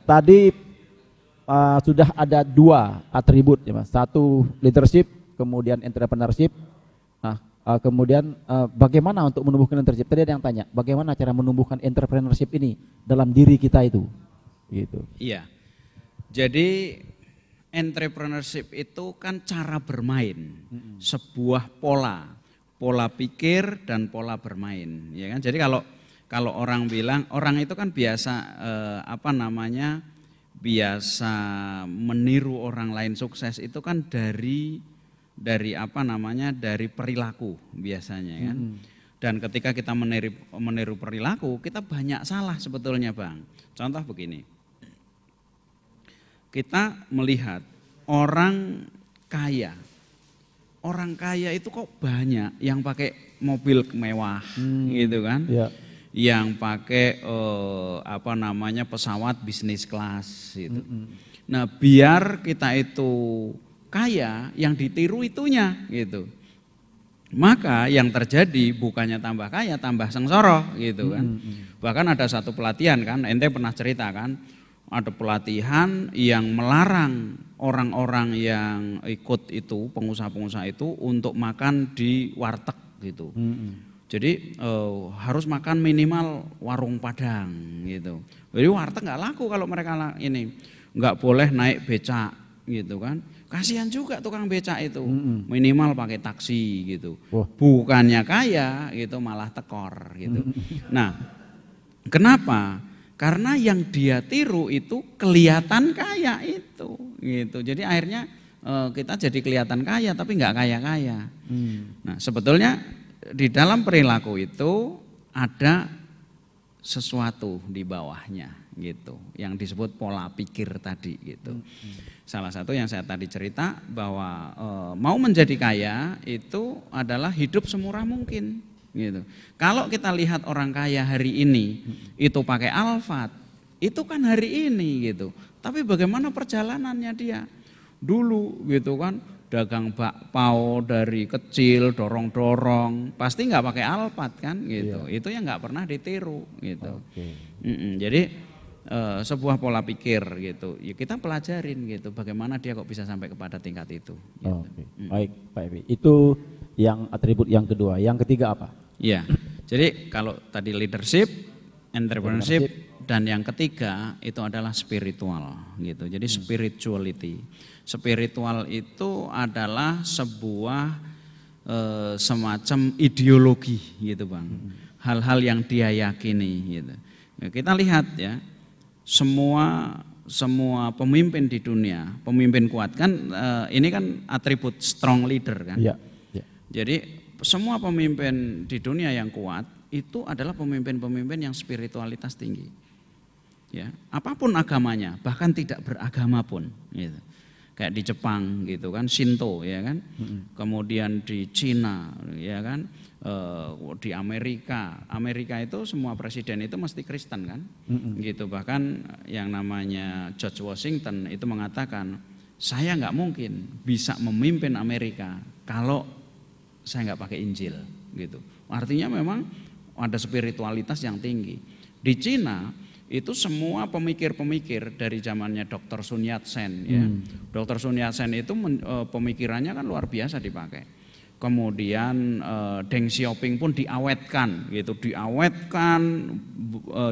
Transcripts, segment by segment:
tadi sudah ada 2 atribut ya Mas. Satu leadership, kemudian entrepreneurship. Nah, kemudian bagaimana untuk menumbuhkan leadership? Tadi ada yang tanya, bagaimana cara menumbuhkan entrepreneurship ini dalam diri kita itu? Gitu. Iya. Jadi entrepreneurship itu kan cara bermain, sebuah pola pikir dan pola bermain, ya kan? Jadi kalau orang bilang, orang itu kan biasa biasa meniru orang lain sukses itu kan dari perilaku biasanya kan. Dan ketika kita meniru perilaku, kita banyak salah sebetulnya, Bang. Contoh begini. Kita melihat orang kaya itu kok banyak yang pakai mobil mewah, gitu kan? Ya. Yang pakai pesawat bisnis kelas, gitu. Nah, biar kita itu kaya, yang ditiru itunya, gitu. Maka yang terjadi bukannya tambah kaya, tambah sengsara, gitu kan? Bahkan ada satu pelatihan kan, ente pernah cerita kan? Ada pelatihan yang melarang orang-orang yang ikut itu, pengusaha-pengusaha itu untuk makan di warteg gitu. Jadi harus makan minimal warung Padang gitu. Jadi warteg nggak laku kalau mereka ini, nggak boleh naik becak gitu kan. Kasihan juga tukang becak itu, minimal pakai taksi gitu. Bukannya kaya gitu, malah tekor gitu. Nah, kenapa? Karena yang dia tiru itu kelihatan kaya itu, gitu. Jadi akhirnya kita jadi kelihatan kaya tapi nggak kaya-kaya. Nah, sebetulnya di dalam perilaku itu ada sesuatu di bawahnya, gitu. Yang disebut pola pikir tadi, gitu. Salah satu yang saya tadi cerita bahwa mau menjadi kaya itu adalah hidup semurah mungkin. Gitu. Kalau kita lihat orang kaya hari ini itu pakai Alphard, itu kan hari ini gitu. Tapi bagaimana perjalanannya dia dulu gitu kan, dagang bakpao dari kecil, dorong-dorong, pasti nggak pakai Alphard kan gitu. Iya. Itu yang nggak pernah ditiru gitu. Jadi sebuah pola pikir gitu. Ya kita pelajarin gitu. Bagaimana dia kok bisa sampai kepada tingkat itu. Gitu. Baik, Pak Evi. Itu yang atribut yang kedua. Yang ketiga apa? Ya, jadi kalau tadi leadership, entrepreneurship, dan yang ketiga itu adalah spiritual gitu. Jadi spirituality. Spiritual itu adalah sebuah semacam ideologi gitu, Bang. Hal-hal yang dia yakini gitu. Nah, kita lihat ya, semua pemimpin di dunia, pemimpin kuat kan ini kan atribut strong leader kan. Ya. Jadi semua pemimpin di dunia yang kuat itu adalah pemimpin-pemimpin yang spiritualitas tinggi. Ya, apapun agamanya, bahkan tidak beragama pun, gitu. Kayak di Jepang gitu kan, Shinto ya kan. Kemudian di Cina ya kan, di Amerika itu semua presiden itu mesti Kristen kan. Gitu. Bahkan yang namanya George Washington itu mengatakan, saya nggak mungkin bisa memimpin Amerika kalau saya nggak pakai Injil gitu. Artinya memang ada spiritualitas yang tinggi. Di Cina itu semua pemikir-pemikir dari zamannya Dr. Sun Yat-sen ya. Dr. Sun Yat-sen itu pemikirannya kan luar biasa dipakai. Kemudian Deng Xiaoping pun diawetkan gitu,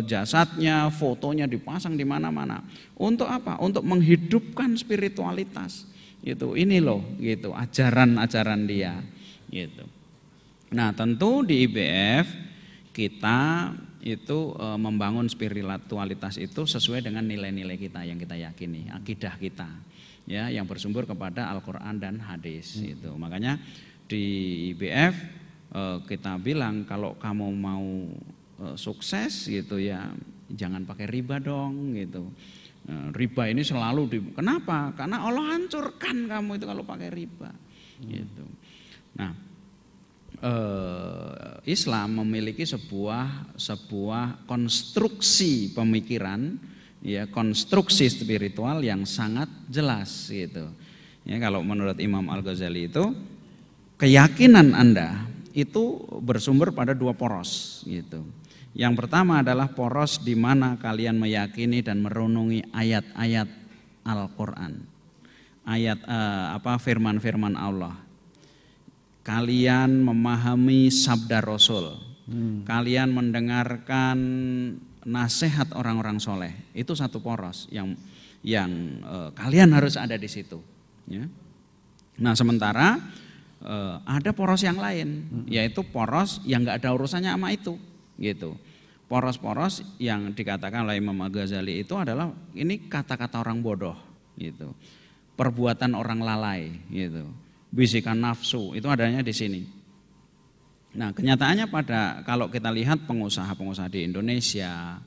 jasadnya, fotonya dipasang di mana-mana. Untuk apa? Untuk menghidupkan spiritualitas. Gitu. Ini loh gitu ajaran-ajaran dia. Gitu. Nah, tentu di IBF kita itu membangun spiritualitas itu sesuai dengan nilai-nilai kita yang kita yakini, akidah kita, ya, yang bersumber kepada Al-Quran dan hadis. Itu. Makanya di IBF kita bilang kalau kamu mau sukses gitu ya, jangan pakai riba dong gitu. Riba ini selalu kenapa? Karena Allah hancurkan kamu itu kalau pakai riba. Gitu. Nah, Islam memiliki sebuah konstruksi pemikiran, ya, konstruksi spiritual yang sangat jelas gitu. Ya, kalau menurut Imam Al-Ghazali itu keyakinan Anda itu bersumber pada 2 poros gitu. Yang pertama adalah poros di mana kalian meyakini dan merenungi ayat-ayat Al-Qur'an. Firman-firman Allah. Kalian memahami sabda Rasul. Kalian mendengarkan nasihat orang-orang soleh. Itu satu poros yang kalian harus ada di situ. Ya. Nah, sementara ada poros yang lain, yaitu poros yang nggak ada urusannya sama itu, gitu. Poros-poros yang dikatakan oleh Imam Al-Ghazali itu adalah ini kata-kata orang bodoh, gitu. Perbuatan orang lalai, gitu. Bisikan nafsu itu adanya di sini. Nah, kenyataannya kalau kita lihat pengusaha-pengusaha di Indonesia,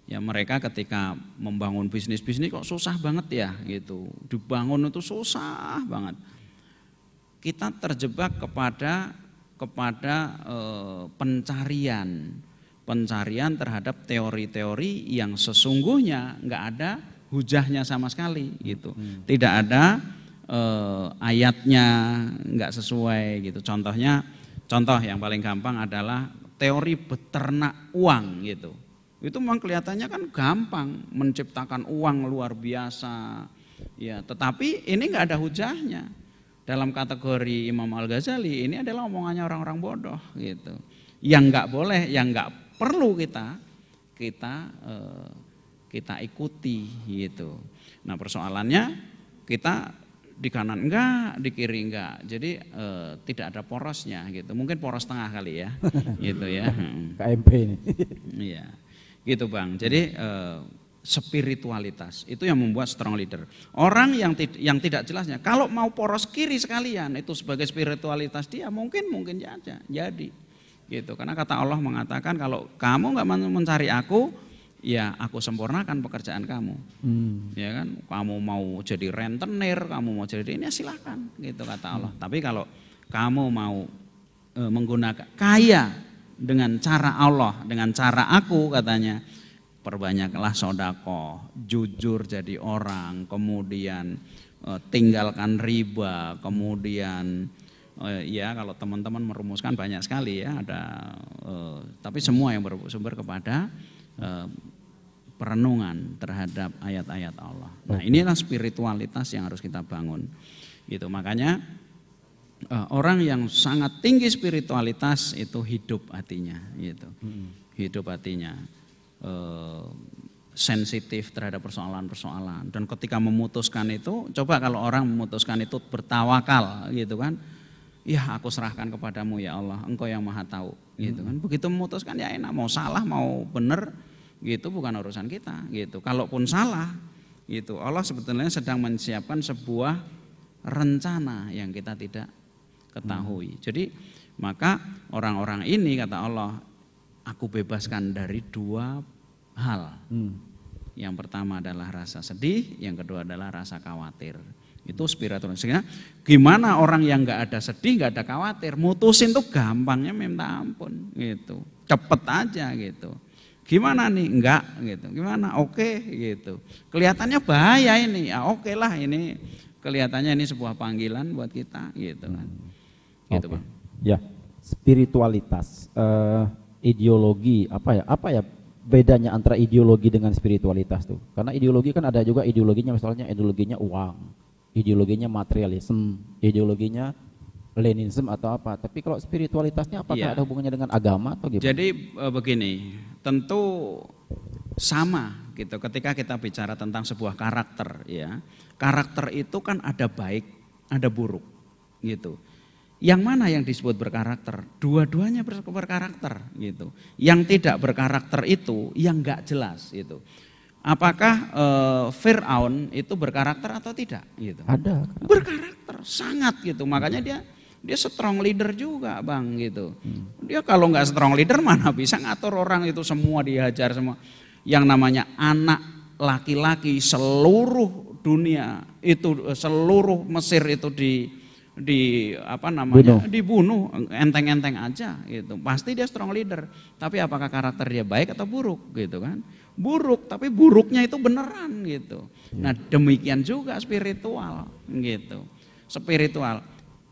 ya mereka ketika membangun bisnis kok susah banget ya, gitu. Dibangun itu susah banget. Kita terjebak kepada pencarian terhadap teori-teori yang sesungguhnya nggak ada hujahnya sama sekali, gitu. Tidak ada ayatnya, nggak sesuai, gitu. Contoh yang paling gampang adalah teori beternak uang, gitu. Itu memang kelihatannya kan gampang menciptakan uang luar biasa, ya. Tetapi ini nggak ada hujahnya. Dalam kategori Imam Al-Ghazali ini adalah omongannya orang-orang bodoh, gitu. Yang nggak boleh, yang nggak perlu kita ikuti, gitu. Nah, persoalannya kita di kanan enggak, di kiri enggak. Jadi tidak ada porosnya, gitu. Mungkin poros tengah kali ya, gitu ya. KMP ini. Iya. Gitu Bang, jadi spiritualitas itu yang membuat strong leader. Orang yang tidak jelasnya, kalau mau poros kiri sekalian itu sebagai spiritualitas dia mungkin aja jadi, gitu. Karena kata Allah mengatakan kalau kamu nggak mencari aku, ya aku sempurnakan pekerjaan kamu. Ya kan, kamu mau jadi rentenir, kamu mau jadi ini, ya silakan, gitu kata Allah. Tapi kalau kamu mau menggunakan kaya dengan cara Allah, dengan cara aku, katanya, perbanyaklah sedekah, jujur jadi orang, kemudian tinggalkan riba, kemudian ya kalau teman-teman merumuskan banyak sekali ya, ada tapi semua yang bersumber kepada perenungan terhadap ayat-ayat Allah. Nah, inilah spiritualitas yang harus kita bangun. Gitu. Makanya orang yang sangat tinggi spiritualitas itu hidup hatinya, gitu. Hidup hatinya sensitif terhadap persoalan-persoalan. Dan ketika memutuskan itu, coba kalau orang memutuskan itu bertawakal, gitu kan. Ya, aku serahkan kepadamu ya Allah, Engkau yang Maha Tahu, gitu kan. Begitu memutuskan ya enak, mau salah mau benar, gitu bukan urusan kita, gitu. Kalaupun salah, gitu, Allah sebetulnya sedang menyiapkan sebuah rencana yang kita tidak ketahui. Jadi maka orang-orang ini kata Allah, aku bebaskan dari dua hal. Yang pertama adalah rasa sedih, yang kedua adalah rasa khawatir. Itu spiritual. Sehingga gimana orang yang nggak ada sedih, nggak ada khawatir, mutusin tuh gampangnya minta ampun, gitu. Cepet aja, gitu. Gimana nih? Enggak, gitu. Gimana? Oke, gitu. Kelihatannya bahaya ini. Ya oke lah, ini kelihatannya ini sebuah panggilan buat kita, gitu kan. Gitu, Bang. Ya, spiritualitas, ideologi, apa ya bedanya antara ideologi dengan spiritualitas tuh? Karena ideologi kan ada juga ideologinya, misalnya ideologinya uang, ideologinya materialisme, ideologinya Leninisme atau apa. Tapi kalau spiritualitasnya apakah ada hubungannya dengan agama atau gimana? Jadi begini, tentu sama gitu. Ketika kita bicara tentang sebuah karakter, ya, karakter itu kan ada baik, ada buruk, gitu. Yang mana yang disebut berkarakter? Dua-duanya berkarakter, gitu. Yang tidak berkarakter itu yang nggak jelas, gitu. Apakah Fir'aun itu berkarakter atau tidak? Gitu. Ada. Berkarakter, sangat gitu. Makanya dia strong leader juga, Bang, gitu. Dia kalau nggak strong leader mana bisa ngatur orang itu semua, dihajar semua. Yang namanya anak laki-laki seluruh dunia itu, seluruh Mesir itu dibunuh enteng-enteng aja gitu. Pasti dia strong leader. Tapi apakah karakter dia baik atau buruk gitu kan? Buruk, tapi buruknya itu beneran gitu. Nah, demikian juga spiritual gitu. Spiritual.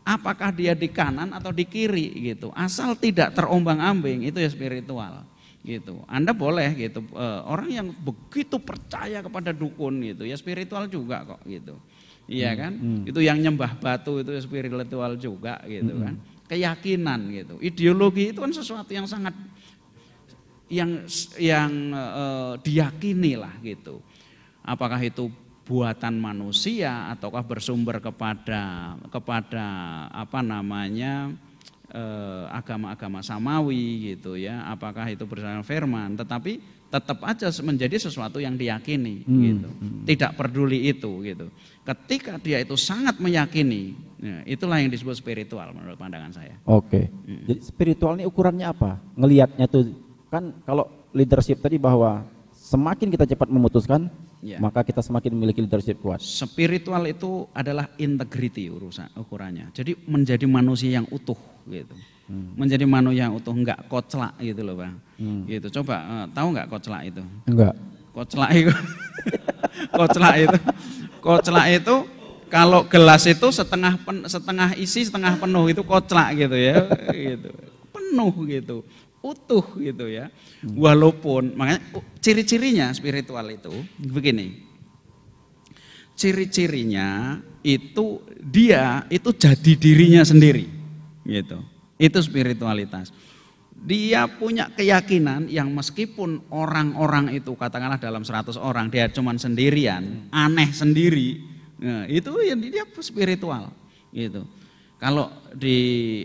Apakah dia di kanan atau di kiri gitu. Asal tidak terombang-ambing itu ya spiritual. gitu. Anda boleh gitu, orang yang begitu percaya kepada dukun gitu, ya spiritual juga kok gitu. Iya kan? Itu yang nyembah batu itu spiritual juga gitu kan. Keyakinan gitu. Ideologi itu kan sesuatu yang sangat yang diyakini lah gitu. Apakah itu buatan manusia ataukah bersumber kepada apa namanya agama-agama samawi gitu ya, apakah itu berdasarkan firman, tetapi tetap aja menjadi sesuatu yang diyakini gitu, tidak peduli itu gitu. Ketika dia itu sangat meyakini, ya, itulah yang disebut spiritual menurut pandangan saya. Oke. Jadi spiritual ini ukurannya apa? Ngelihatnya tuh kan kalau leadership tadi bahwa semakin kita cepat memutuskan, ya, maka kita semakin memiliki leadership kuat. Spiritual itu adalah integrity ukurannya. Jadi menjadi manusia yang utuh gitu. Menjadi manusia yang utuh, enggak koclak gitu loh Bang. Gitu. Coba tahu enggak koclak itu? Enggak. Koclak itu koclak itu kalau gelas itu setengah isi setengah penuh, itu koclak gitu ya, gitu. Penuh gitu. Utuh gitu ya. Walaupun makanya ciri-cirinya spiritual itu begini. Ciri-cirinya itu dia itu jadi dirinya sendiri gitu. Itu spiritualitas. Dia punya keyakinan yang meskipun orang-orang itu katakanlah dalam 100 orang dia cuman sendirian, aneh sendiri. Nah, itu yang dia spiritual gitu. Kalau di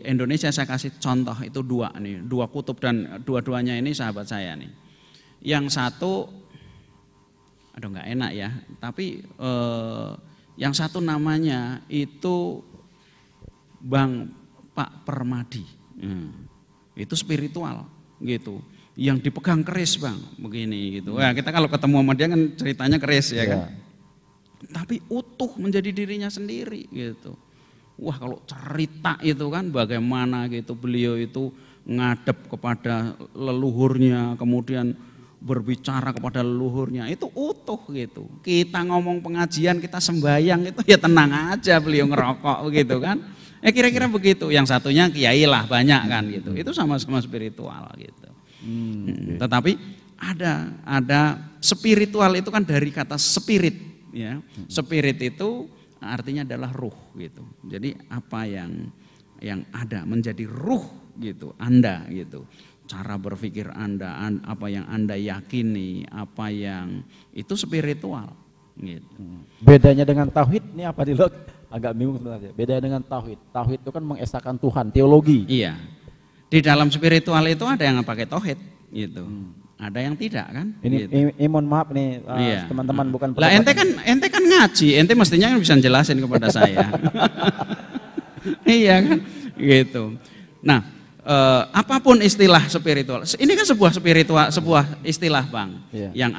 Indonesia saya kasih contoh itu dua kutub, dan dua-duanya ini sahabat saya nih. Yang satu, aduh nggak enak ya, tapi yang satu namanya itu Bang Pak Permadi, itu spiritual gitu. Yang dipegang keris Bang, begini gitu. Wah, kita kalau ketemu sama dia kan ceritanya keris ya kan. Tapi utuh menjadi dirinya sendiri gitu. Wah kalau cerita itu kan bagaimana gitu beliau itu ngadep kepada leluhurnya, kemudian berbicara kepada leluhurnya, itu utuh gitu. Kita ngomong pengajian, kita sembahyang itu ya tenang aja, beliau ngerokok gitu kan. Kira-kira begitu. Yang satunya kiai lah banyak kan gitu. Itu sama-sama spiritual gitu. Tetapi ada spiritual itu kan dari kata spirit ya. Spirit itu artinya adalah ruh gitu. Jadi apa yang ada menjadi ruh gitu Anda gitu. Cara berpikir Anda, apa yang Anda yakini, apa yang itu spiritual gitu. Bedanya dengan tauhid ini apa nih Lok? Agak bingung sebenarnya. Bedanya dengan tauhid. Tauhid itu kan mengesahkan Tuhan, teologi. Iya. Di dalam spiritual itu ada yang pakai tauhid gitu. Ada yang tidak kan? Ini gitu. mohon maaf nih teman-teman bukan. Lah ente kan ngaji, ente mestinya kan bisa jelasin kepada saya. Iya kan? Gitu. Nah, apapun istilah spiritual. Ini kan sebuah istilah, Bang. Iya. Yang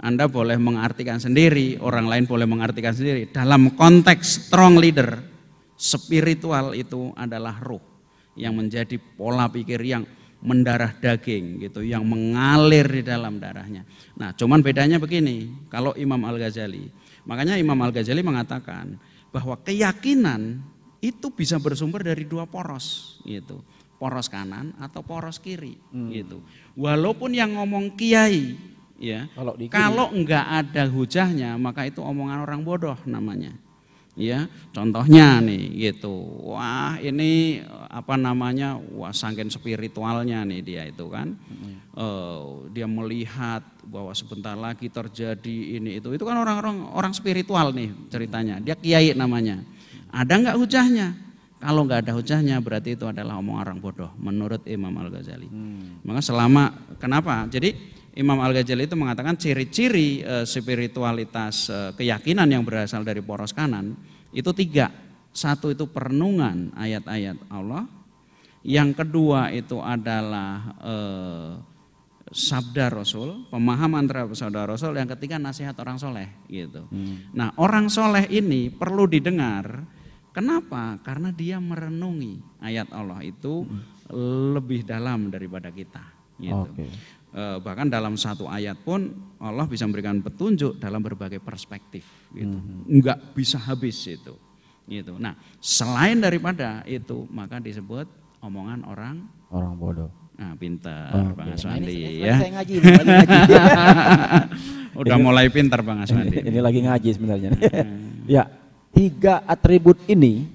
Anda boleh mengartikan sendiri, orang lain boleh mengartikan sendiri. Dalam konteks strong leader, spiritual itu adalah ruh yang menjadi pola pikir yang mendarah daging gitu, yang mengalir di dalam darahnya. Nah, cuman bedanya begini, kalau Imam Al-Ghazali, makanya Imam Al-Ghazali mengatakan bahwa keyakinan itu bisa bersumber dari dua poros gitu, poros kanan atau poros kiri gitu. Walaupun yang ngomong kiai ya, kalau enggak ada hujahnya maka itu omongan orang bodoh namanya. Ya, contohnya nih gitu. Wah, ini apa namanya? Wah, saking spiritualnya nih dia itu kan. Dia melihat bahwa sebentar lagi terjadi ini itu. Itu kan orang spiritual nih ceritanya. Dia kiai namanya. Ada enggak hujahnya? Kalau enggak ada hujahnya berarti itu adalah omongan orang bodoh menurut Imam Al-Ghazali. Maka kenapa? Jadi Imam Al-Ghazali itu mengatakan ciri-ciri spiritualitas keyakinan yang berasal dari poros kanan itu 3. Satu itu perenungan ayat-ayat Allah. Yang kedua itu adalah sabda Rasul, pemahaman terhadap sabda Rasul. Yang ketiga nasihat orang soleh gitu. Nah, orang soleh ini perlu didengar. Kenapa? Karena dia merenungi ayat Allah itu lebih dalam daripada kita gitu. Bahkan dalam satu ayat pun Allah bisa memberikan petunjuk dalam berbagai perspektif gitu. Enggak bisa habis itu gitu. Nah, selain daripada itu maka disebut omongan orang bodoh. Nah, pintar Bang Nah, Aswandi ini ya. saya ngaji, ini lagi ngaji. Udah mulai pintar Bang Aswandi. Ini lagi ngaji sebenarnya. Ya, 3 atribut ini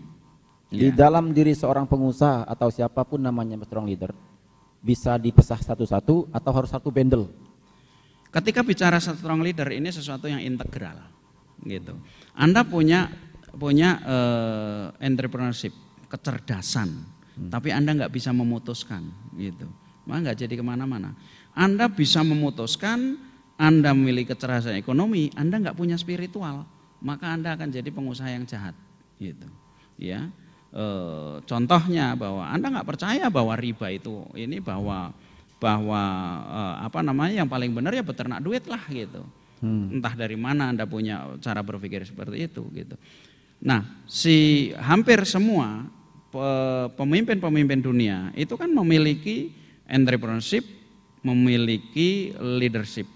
di dalam diri seorang pengusaha atau siapapun namanya strong leader bisa dipisah satu-satu atau harus satu bundle? Ketika bicara strong leader ini sesuatu yang integral gitu. Anda punya entrepreneurship, kecerdasan, tapi Anda nggak bisa memutuskan gitu. Maka nggak jadi kemana-mana. Anda bisa memutuskan, Anda memiliki kecerdasan ekonomi, Anda nggak punya spiritual, maka Anda akan jadi pengusaha yang jahat gitu. Ya. Contohnya bahwa Anda nggak percaya bahwa riba itu ini bahwa yang paling benar ya beternak duit lah gitu. Entah dari mana Anda punya cara berpikir seperti itu gitu. Nah, hampir semua pemimpin-pemimpin dunia itu kan memiliki entrepreneurship, memiliki leadership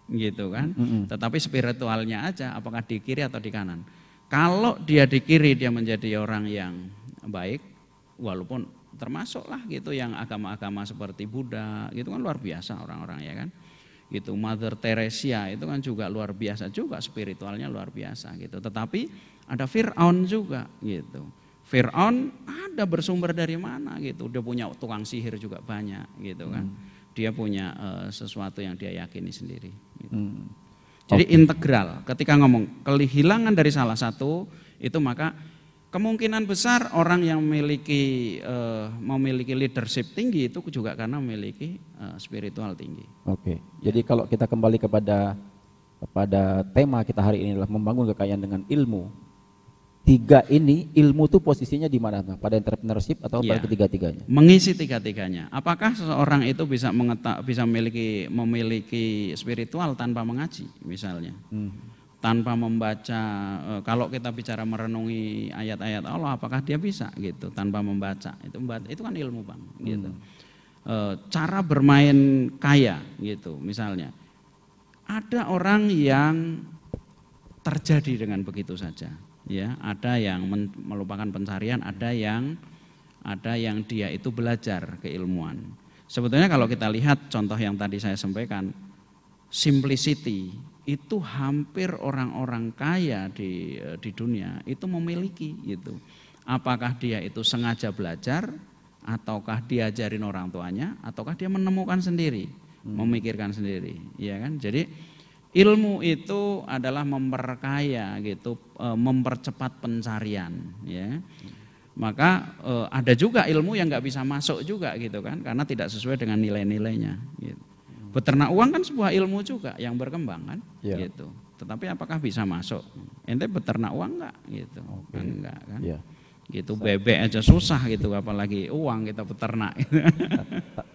gitu kan. Tetapi spiritualnya aja apakah di kiri atau di kanan. Kalau dia di kiri dia menjadi orang yang baik, walaupun termasuklah gitu yang agama-agama seperti Buddha gitu kan luar biasa orang-orang ya kan. Gitu Mother Teresa itu kan juga luar biasa juga, spiritualnya luar biasa gitu. Tetapi ada Fir'aun juga gitu. Fir'aun ada bersumber dari mana gitu. Dia punya tukang sihir juga banyak gitu kan. Dia punya sesuatu yang dia yakini sendiri gitu. Jadi integral. Ketika ngomong kehilangan dari salah satu itu maka kemungkinan besar orang yang memiliki leadership tinggi itu juga karena memiliki spiritual tinggi. Oke. Jadi kalau kita kembali kepada tema kita hari ini adalah membangun kekayaan dengan ilmu. 3 ini ilmu itu posisinya di mana? Pada entrepreneurship atau pada ketiga-tiganya? Mengisi tiga-tiganya. Apakah seseorang itu bisa memiliki spiritual tanpa mengaji misalnya? Tanpa membaca, kalau kita bicara merenungi ayat-ayat Allah, apakah dia bisa gitu tanpa membaca? Itu kan ilmu Bang gitu. Cara bermain kaya gitu misalnya. Ada orang yang terjadi dengan begitu saja. Ya, ada yang melupakan pencarian, ada yang dia itu belajar keilmuan. Sebetulnya kalau kita lihat contoh yang tadi saya sampaikan, simplicity itu hampir orang-orang kaya di dunia itu memiliki itu. Apakah dia itu sengaja belajar, ataukah diajarin orang tuanya, ataukah dia menemukan sendiri, memikirkan sendiri, ya kan? Jadi ilmu itu adalah memperkaya gitu, mempercepat pencarian ya. Maka ada juga ilmu yang nggak bisa masuk juga gitu kan, karena tidak sesuai dengan nilai-nilainya gitu. Beternak uang kan sebuah ilmu juga yang berkembang kan gitu. Tetapi apakah bisa masuk? Ente beternak uang enggak gitu. Enggak kan. Gitu bebek aja susah gitu apalagi uang kita beternak.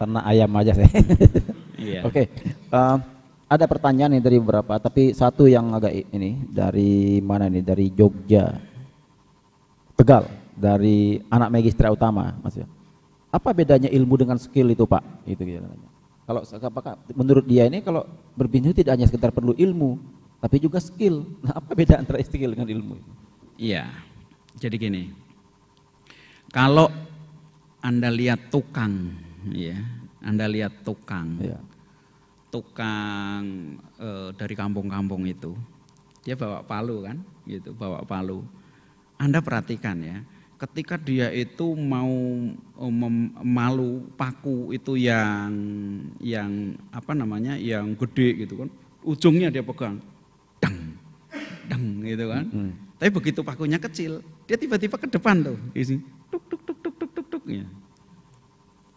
Ternak ayam aja saya. Oke. Ada pertanyaan nih dari beberapa, tapi satu yang agak ini dari mana nih? Dari Jogja, Tegal, dari anak Magistra Utama, Mas. Apa bedanya ilmu dengan skill itu, Pak? Itu gitu. Kalau apakah menurut dia ini kalau berbisnis tidak hanya sekedar perlu ilmu, tapi juga skill. Nah, apa beda antara skill dengan ilmu? Iya. Jadi gini. Kalau Anda lihat tukang, ya, Anda lihat tukang. Ya. Tukang dari kampung-kampung itu dia bawa palu kan gitu, bawa palu. Anda perhatikan ya, ketika dia itu mau malu paku itu yang apa namanya yang gede gitu kan, ujungnya dia pegang dang dang gitu kan. Tapi begitu pakunya kecil dia tiba-tiba ke depan tuh isi tuk tuk tuk tuk tuk tuk tuk ya.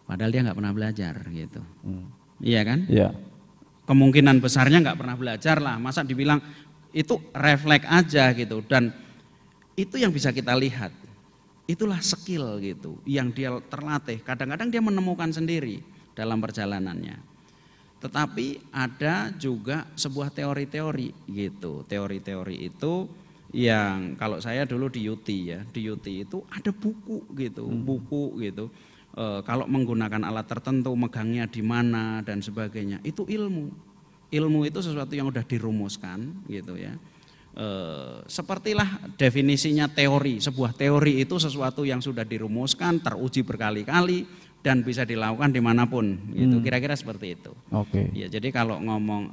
Padahal dia nggak pernah belajar gitu. Iya kan? Iya. Kemungkinan besarnya nggak pernah belajar lah, masa dibilang itu refleks aja gitu. Dan itu yang bisa kita lihat, itulah skill gitu, yang dia terlatih. Kadang-kadang dia menemukan sendiri dalam perjalanannya. Tetapi ada juga sebuah teori-teori gitu. Teori-teori itu yang kalau saya dulu di UT ya, di UT itu ada buku gitu, buku gitu. Kalau menggunakan alat tertentu, megangnya di mana dan sebagainya, itu ilmu. Ilmu itu sesuatu yang sudah dirumuskan gitu ya. Sepertilah definisinya teori. Sebuah teori itu sesuatu yang sudah dirumuskan, teruji berkali-kali, dan bisa dilakukan dimanapun gitu. Kira-kira seperti itu. Oke. Ya, jadi kalau ngomong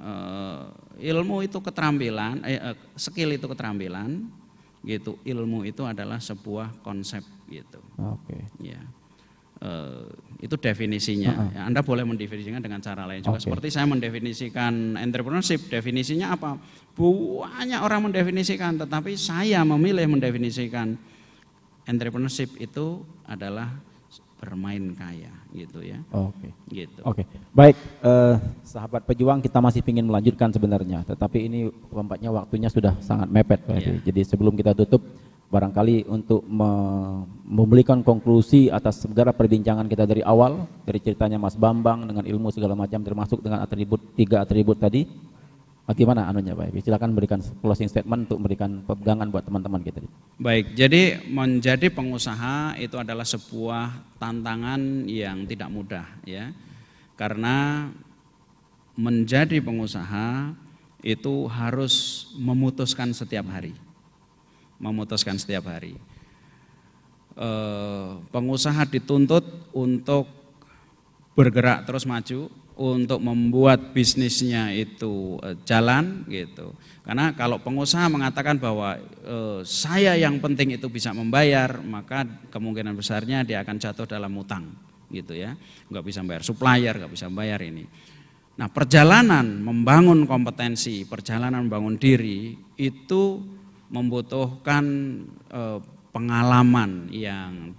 ilmu itu keterampilan, skill itu keterampilan gitu. Ilmu itu adalah sebuah konsep gitu. Oke. Ya. Itu definisinya. Ya, Anda boleh mendefinisikan dengan cara lain juga. Seperti saya mendefinisikan entrepreneurship, definisinya apa? Banyak orang mendefinisikan, tetapi saya memilih mendefinisikan entrepreneurship itu adalah bermain kaya, gitu ya. Oke. Gitu. Oke. Baik, sahabat pejuang, kita masih ingin melanjutkan sebenarnya, tetapi ini tampaknya waktunya sudah sangat mepet, Pak Happy. Jadi sebelum kita tutup, barangkali untuk memberikan konklusi atas segala perbincangan kita dari awal, dari ceritanya Mas Bambang dengan ilmu segala macam, termasuk dengan atribut 3 atribut tadi, bagaimana anunya Pak Happy? Silakan berikan closing statement untuk memberikan pegangan buat teman-teman kita. Baik, jadi menjadi pengusaha itu adalah sebuah tantangan yang tidak mudah ya. Karena menjadi pengusaha itu harus memutuskan setiap hari. Memutuskan setiap hari. Pengusaha dituntut untuk bergerak terus maju, untuk membuat bisnisnya itu jalan gitu. Karena kalau pengusaha mengatakan bahwa saya yang penting itu bisa membayar, maka kemungkinan besarnya dia akan jatuh dalam utang gitu ya. Nggak bisa bayar supplier, nggak bisa bayar ini. Nah, perjalanan membangun kompetensi, perjalanan membangun diri itu membutuhkan pengalaman yang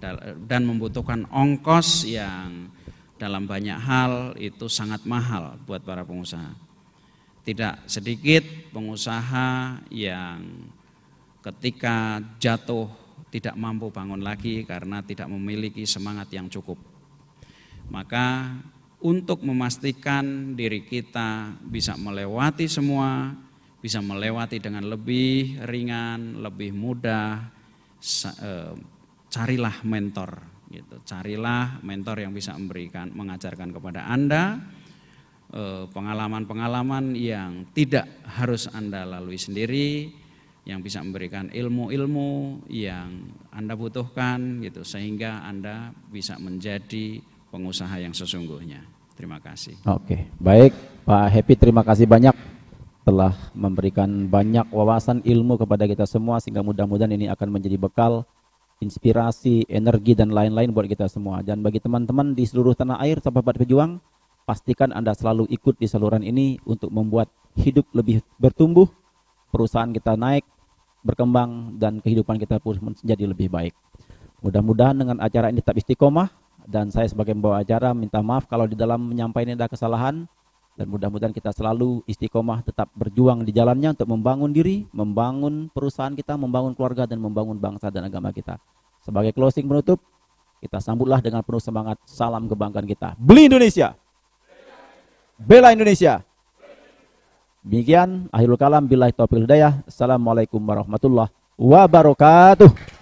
dan membutuhkan ongkos yang dalam banyak hal itu sangat mahal buat para pengusaha. Tidak sedikit pengusaha yang ketika jatuh tidak mampu bangun lagi karena tidak memiliki semangat yang cukup. Maka untuk memastikan diri kita bisa melewati semua, bisa melewati dengan lebih ringan, lebih mudah, carilah mentor gitu. Carilah mentor yang bisa mengajarkan kepada Anda pengalaman-pengalaman yang tidak harus Anda lalui sendiri, yang bisa memberikan ilmu-ilmu yang Anda butuhkan gitu, sehingga Anda bisa menjadi pengusaha yang sesungguhnya. Terima kasih. Oke, baik Pak Happy, terima kasih banyak telah memberikan banyak wawasan ilmu kepada kita semua, sehingga mudah-mudahan ini akan menjadi bekal, inspirasi, energi dan lain-lain buat kita semua. Dan bagi teman-teman di seluruh tanah air, sahabat pejuang, pastikan Anda selalu ikut di saluran ini untuk membuat hidup lebih bertumbuh, perusahaan kita naik, berkembang, dan kehidupan kita pun menjadi lebih baik. Mudah-mudahan dengan acara ini tetap istiqomah, dan saya sebagai pembawa acara minta maaf kalau di dalam menyampaikan ada kesalahan, dan mudah-mudahan kita selalu istiqomah tetap berjuang di jalannya untuk membangun diri, membangun perusahaan kita, membangun keluarga, dan membangun bangsa dan agama kita. Sebagai closing penutup, kita sambutlah dengan penuh semangat, salam kebanggaan kita. Beli Indonesia, bela Indonesia. Demikian akhirul kalam, billahi taufiq hidayah. Assalamualaikum warahmatullahi wabarakatuh.